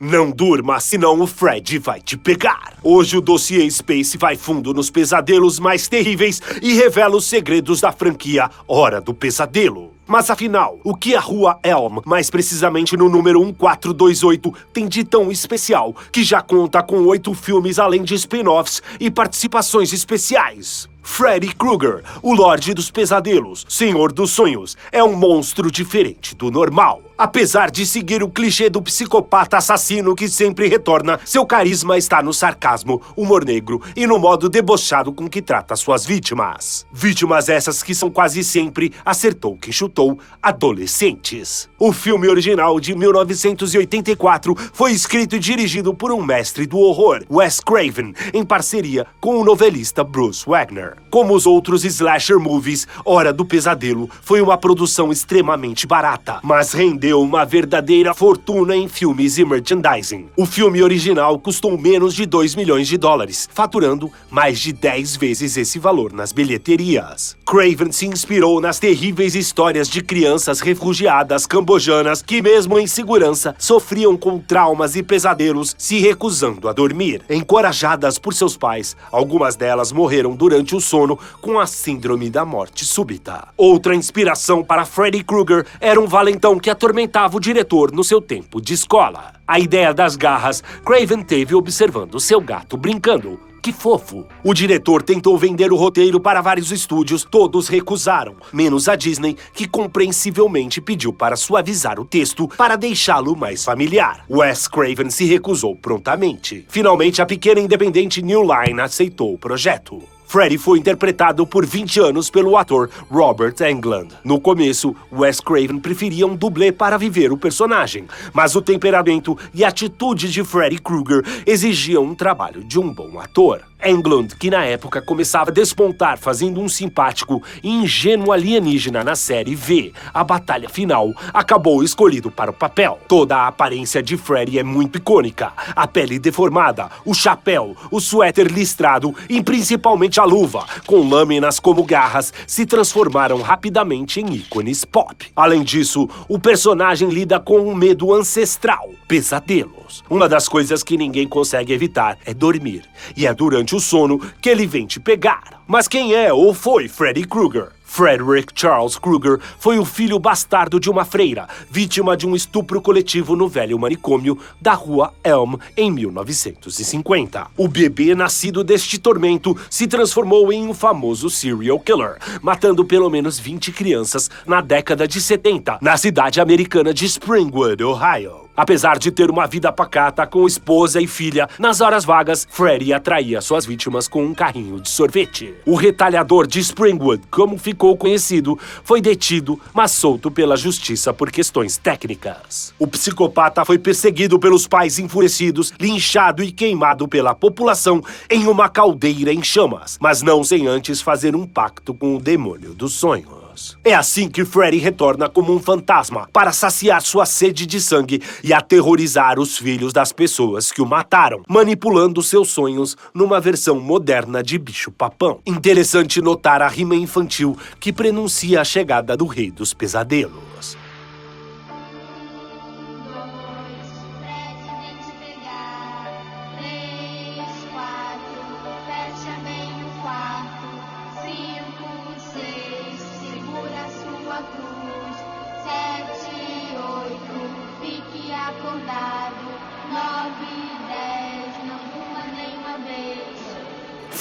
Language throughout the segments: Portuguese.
Não durma, senão o Freddy vai te pegar. Hoje o dossiê Space vai fundo nos pesadelos mais terríveis e revela os segredos da franquia Hora do Pesadelo. Mas afinal, o que a Rua Elm, mais precisamente no número 1428, tem de tão especial que já conta com 8 filmes além de spin-offs e participações especiais? Freddy Krueger, o Lorde dos Pesadelos, Senhor dos Sonhos, é um monstro diferente do normal. Apesar de seguir o clichê do psicopata assassino que sempre retorna, seu carisma está no sarcasmo, humor negro e no modo debochado com que trata suas vítimas. Vítimas essas que são quase sempre, acertou quem chutou, adolescentes. O filme original de 1984 foi escrito e dirigido por um mestre do horror, Wes Craven, em parceria com o novelista Bruce Wagner. Como os outros slasher movies, Hora do Pesadelo foi uma produção extremamente barata, mas rendeu uma verdadeira fortuna em filmes e merchandising. O filme original custou menos de 2 milhões de dólares, faturando mais de 10 vezes esse valor nas bilheterias. Craven se inspirou nas terríveis histórias de crianças refugiadas cambojanas que, mesmo em segurança, sofriam com traumas e pesadelos, se recusando a dormir. Encorajadas por seus pais, algumas delas morreram durante o sono com a síndrome da morte súbita. Outra inspiração para Freddy Krueger era um valentão que atormentava o diretor no seu tempo de escola. A ideia das garras, Craven teve observando seu gato brincando. Que fofo! O diretor tentou vender o roteiro para vários estúdios, todos recusaram, menos a Disney, que compreensivelmente pediu para suavizar o texto para deixá-lo mais familiar. Wes Craven se recusou prontamente. Finalmente, a pequena independente New Line aceitou o projeto. Freddy foi interpretado por 20 anos pelo ator Robert Englund. No começo, Wes Craven preferia um dublê para viver o personagem, mas o temperamento e atitude de Freddy Krueger exigiam um trabalho de um bom ator. Englund, que na época começava a despontar fazendo um simpático e ingênuo alienígena na série V, A Batalha Final, acabou escolhido para o papel. Toda a aparência de Freddy é muito icônica. A pele deformada, o chapéu, o suéter listrado e principalmente a luva, com lâminas como garras, se transformaram rapidamente em ícones pop. Além disso, o personagem lida com um medo ancestral, pesadelos. Uma das coisas que ninguém consegue evitar é dormir, e é durante o sono que ele vem te pegar. Mas quem é ou foi Freddy Krueger? Frederick Charles Krueger foi o filho bastardo de uma freira, vítima de um estupro coletivo no velho manicômio da Rua Elm em 1950. O bebê nascido deste tormento se transformou em um famoso serial killer, matando pelo menos 20 crianças na década de 70, na cidade americana de Springwood, Ohio. Apesar de ter uma vida pacata com esposa e filha, nas horas vagas, Freddy atraía suas vítimas com um carrinho de sorvete. O retalhador de Springwood, como ficou conhecido, foi detido, mas solto pela justiça por questões técnicas. O psicopata foi perseguido pelos pais enfurecidos, linchado e queimado pela população em uma caldeira em chamas, mas não sem antes fazer um pacto com o demônio dos sonhos. É assim que Freddy retorna como um fantasma para saciar sua sede de sangue e aterrorizar os filhos das pessoas que o mataram, manipulando seus sonhos numa versão moderna de bicho-papão. Interessante notar a rima infantil que prenuncia a chegada do Rei dos Pesadelos.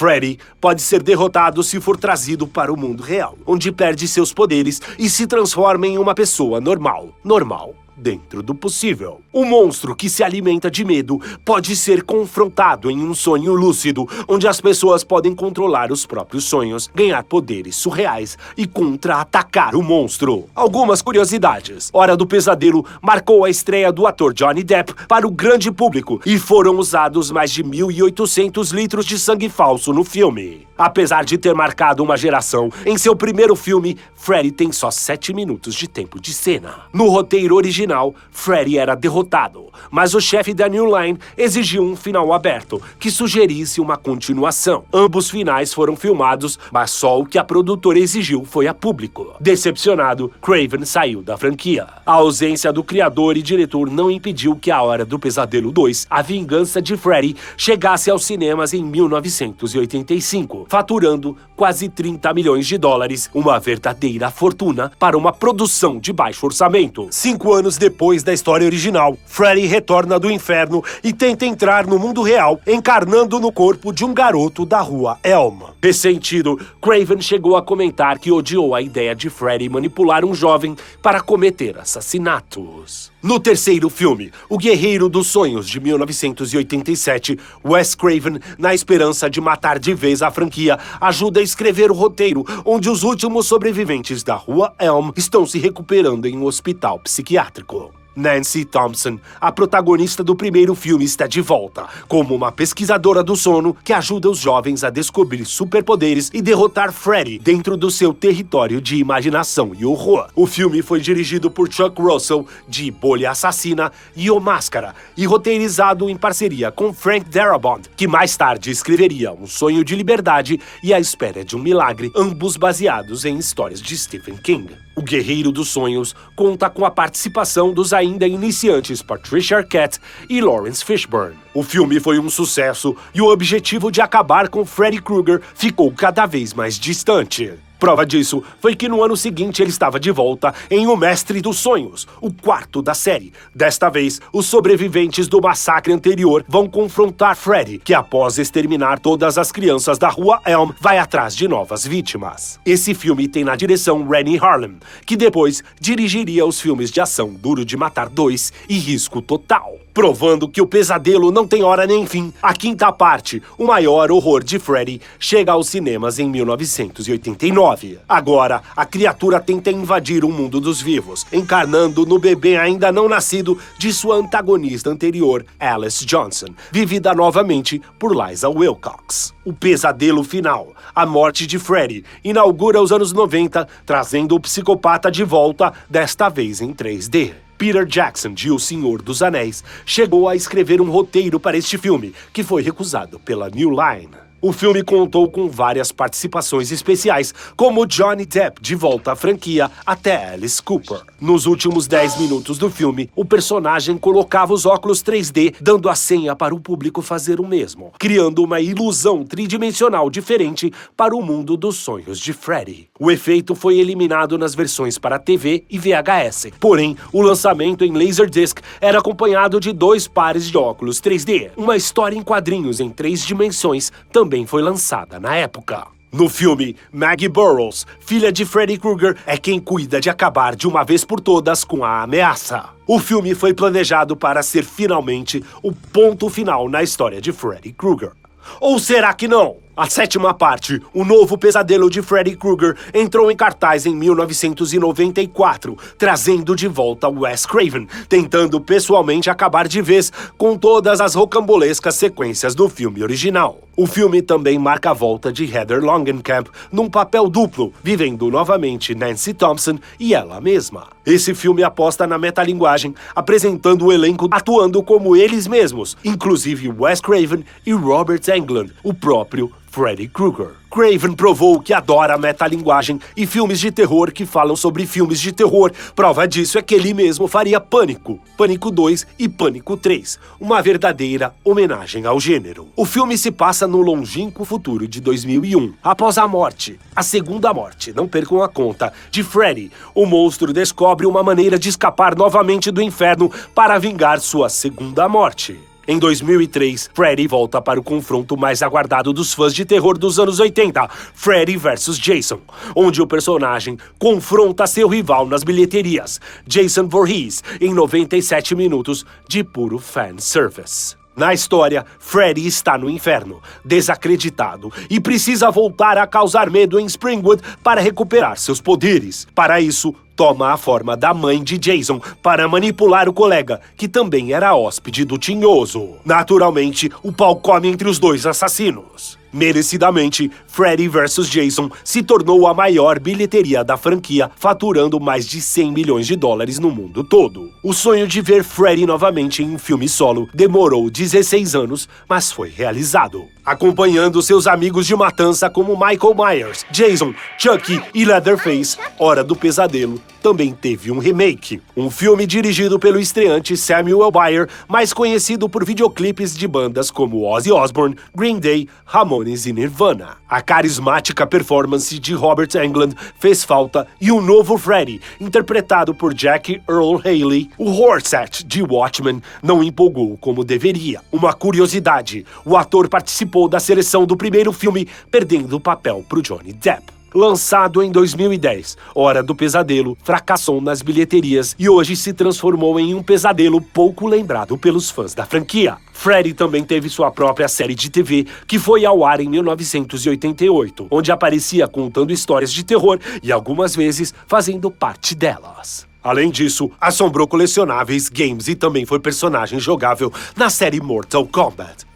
Freddy pode ser derrotado se for trazido para o mundo real, onde perde seus poderes e se transforma em uma pessoa normal. Normal dentro do possível. O monstro que se alimenta de medo pode ser confrontado em um sonho lúcido, onde as pessoas podem controlar os próprios sonhos, ganhar poderes surreais e contra-atacar o monstro. Algumas curiosidades. Hora do Pesadelo marcou a estreia do ator Johnny Depp para o grande público e foram usados mais de 1.800 litros de sangue falso no filme. Apesar de ter marcado uma geração, em seu primeiro filme, Freddy tem só 7 minutos de tempo de cena. No roteiro original, original, Freddy era derrotado, mas o chefe da New Line exigiu um final aberto, que sugerisse uma continuação. Ambos finais foram filmados, mas só o que a produtora exigiu foi a público. Decepcionado, Craven saiu da franquia. A ausência do criador e diretor não impediu que A Hora do Pesadelo 2, A Vingança de Freddy, chegasse aos cinemas em 1985, faturando quase 30 milhões de dólares, uma verdadeira fortuna para uma produção de baixo orçamento. 5 anos depois da história original, Freddy retorna do inferno e tenta entrar no mundo real, encarnando no corpo de um garoto da rua Elm. Ressentido, Craven chegou a comentar que odiou a ideia de Freddy manipular um jovem para cometer assassinatos. No terceiro filme, O Guerreiro dos Sonhos, de 1987, Wes Craven, na esperança de matar de vez a franquia, ajuda a escrever o roteiro, onde os últimos sobreviventes da rua Elm estão se recuperando em um hospital psiquiátrico. Nancy Thompson, a protagonista do primeiro filme, está de volta, como uma pesquisadora do sono que ajuda os jovens a descobrir superpoderes e derrotar Freddy dentro do seu território de imaginação e horror. O filme foi dirigido por Chuck Russell, de Bolha Assassina e O Máscara, e roteirizado em parceria com Frank Darabont, que mais tarde escreveria Um Sonho de Liberdade e A Espera de um Milagre, ambos baseados em histórias de Stephen King. O Guerreiro dos Sonhos conta com a participação dos ainda iniciantes Patricia Arquette e Lawrence Fishburne. O filme foi um sucesso e o objetivo de acabar com Freddy Krueger ficou cada vez mais distante. Prova disso foi que no ano seguinte ele estava de volta em O Mestre dos Sonhos, o quarto da série. Desta vez, os sobreviventes do massacre anterior vão confrontar Freddy, que após exterminar todas as crianças da rua Elm, vai atrás de novas vítimas. Esse filme tem na direção Renny Harlin, que depois dirigiria os filmes de ação Duro de Matar 2 e Risco Total. Provando que o pesadelo não tem hora nem fim, a quinta parte, O Maior Horror de Freddy, chega aos cinemas em 1989. Agora, a criatura tenta invadir o mundo dos vivos, encarnando no bebê ainda não nascido de sua antagonista anterior, Alice Johnson, vivida novamente por Liza Wilcox. O pesadelo final, a morte de Freddy, inaugura os anos 90, trazendo o psicopata de volta, desta vez em 3D. Peter Jackson, de O Senhor dos Anéis, chegou a escrever um roteiro para este filme, que foi recusado pela New Line. O filme contou com várias participações especiais, como Johnny Depp de volta à franquia até Alice Cooper. Nos últimos 10 minutos do filme, o personagem colocava os óculos 3D, dando a senha para o público fazer o mesmo, criando uma ilusão tridimensional diferente para o mundo dos sonhos de Freddy. O efeito foi eliminado nas versões para TV e VHS, porém, o lançamento em Laserdisc era acompanhado de 2 pares de óculos 3D. Uma história em quadrinhos em 3 dimensões também foi lançada na época. No filme, Maggie Burroughs, filha de Freddy Krueger, é quem cuida de acabar de uma vez por todas com a ameaça. O filme foi planejado para ser finalmente o ponto final na história de Freddy Krueger. Ou será que não? A 7ª parte, O Novo Pesadelo de Freddy Krueger, entrou em cartaz em 1994, trazendo de volta Wes Craven, tentando pessoalmente acabar de vez com todas as rocambolescas sequências do filme original. O filme também marca a volta de Heather Langenkamp num papel duplo, vivendo novamente Nancy Thompson e ela mesma. Esse filme aposta na metalinguagem, apresentando o elenco atuando como eles mesmos, inclusive Wes Craven e Robert Englund, o próprio Freddy Krueger. Craven provou que adora a metalinguagem e filmes de terror que falam sobre filmes de terror. Prova disso é que ele mesmo faria Pânico, Pânico 2 e Pânico 3, uma verdadeira homenagem ao gênero. O filme se passa no longínquo futuro de 2001. Após a morte, a segunda morte, não percam a conta, de Freddy, o monstro descobre uma maneira de escapar novamente do inferno para vingar sua segunda morte. Em 2003, Freddy volta para o confronto mais aguardado dos fãs de terror dos anos 80, Freddy vs. Jason, onde o personagem confronta seu rival nas bilheterias, Jason Voorhees, em 97 minutos de puro fanservice. Na história, Freddy está no inferno, desacreditado, e precisa voltar a causar medo em Springwood para recuperar seus poderes. Para isso, toma a forma da mãe de Jason para manipular o colega, que também era hóspede do Tinhoso. Naturalmente, o pau come entre os dois assassinos. Merecidamente, Freddy vs. Jason se tornou a maior bilheteria da franquia, faturando mais de 100 milhões de dólares no mundo todo. O sonho de ver Freddy novamente em um filme solo demorou 16 anos, mas foi realizado. Acompanhando seus amigos de matança como Michael Myers, Jason, Chucky e Leatherface, Hora do Pesadelo também teve um remake. Um filme dirigido pelo estreante Samuel Bayer, mais conhecido por videoclipes de bandas como Ozzy Osbourne, Green Day, Ramones e Nirvana. A carismática performance de Robert Englund fez falta e um novo Freddy, interpretado por Jackie Earle Haley, o Rorschach de Watchmen, não empolgou como deveria. Uma curiosidade, o ator participou da seleção do primeiro filme, perdendo o papel para o Johnny Depp. Lançado em 2010, Hora do Pesadelo fracassou nas bilheterias e hoje se transformou em um pesadelo pouco lembrado pelos fãs da franquia. Freddy também teve sua própria série de TV, que foi ao ar em 1988, onde aparecia contando histórias de terror e algumas vezes fazendo parte delas. Além disso, assombrou colecionáveis, games e também foi personagem jogável na série Mortal Kombat.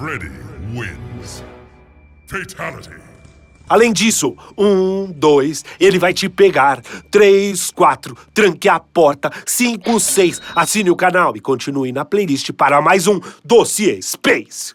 Freddy wins. Fatality. Além disso, 1, 2, ele vai te pegar. 3, 4, tranque a porta. 5, 6, assine o canal e continue na playlist para mais um Dossiê Space.